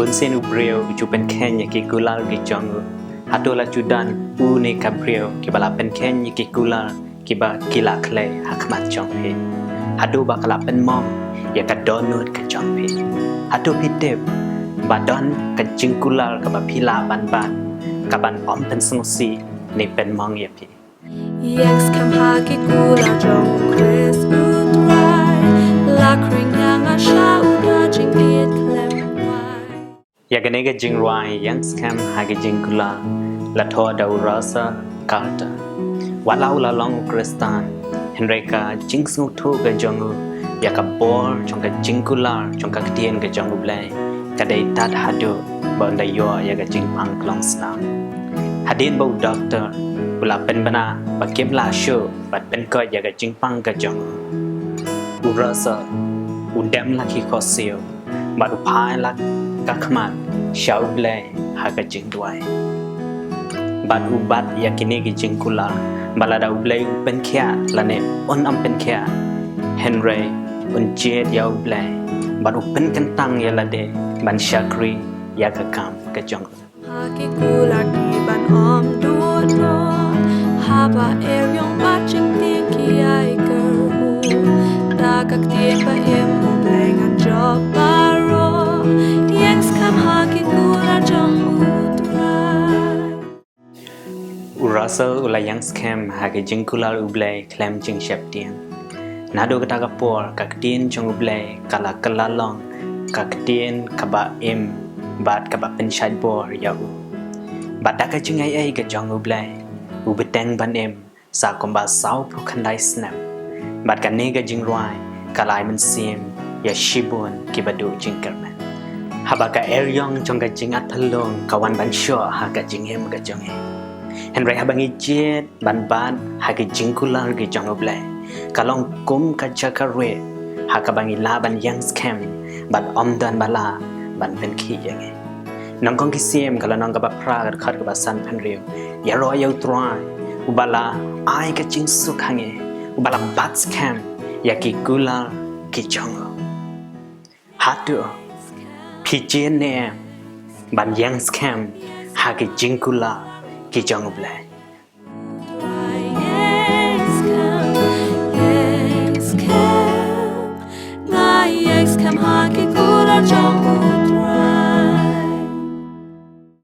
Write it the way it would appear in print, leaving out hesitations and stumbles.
bun sen ubreo chu pen kenya ki kular ki jongu hatola chudan u ne kabreo ki bala pen kenya ki kular ki ba kila kle hakmat jong he hado ba kala pen mom ya ka donut ka jong he hado pitep ba don ka jingkular ka ba pila ban ban ka ban om pen sngsi ne pen mong ya pi Yes, come hagi kula jong Chris utrai la kring yang a sha uda jing diet klem wai ya ga ne ga jing rwai yang scam hagi jingkular la tho da urasa kalta walau la long kristan henreka jing snu thu ga jongu ya ka bor chong ka jingkular chong ka tien ga jongu blai ka dai tat hado bon da yo ya ga jing pang klong slam hadin bo doctor Ula pen bana ba kem la sho bat pen ko ya ga jing pang ga jong u rasa u dem la ki ko sio ba u phai la ka khman shau ble ha ga jing duai bat u bat ya kini gi jing kula bala da u ble u pen khia la ne on am pen khia henry un jet ya u ble bat u pen kan tang ya la de ban shakri ya ka kam ga jong hagi kula ki ban om du do haba eryong watching ting ki ai ker hu da kak tien ba em mu bleng a job baro yes come hagi kula jong utrai Urasa ula yang scam hage jingkular ublay klem jing shep tiang. Nado kata kapor kakdien jong ublay kala kalalong kakdien kaba im bat kaba penshad bor yau. Bat daka jing ai ga jong ublay ubeteng ban im sa komba sau pu khandai snap. Bat ka nega jing ruai kalai men sim ya shibun kibadu jing kerman. Habaka eryong jong ga jing athalong kawan ban sho ha ga jing hem ga jong he. Henry habangi jet ban ban hagi jingkular gi jongoble kalong kum ka jakarwe hakabangi la ban yang scam ban omdan bala ban pen khi yang e nong kong ki siem kala nong ka ba pra ka khat ka ba san pen riu ya ro yau trai ubala ai ka jing su khange ubala bat scam ya ki kular ki jongo hatu phi jen ne ban yang scam hagi jingkular ki jong blai yes come hagi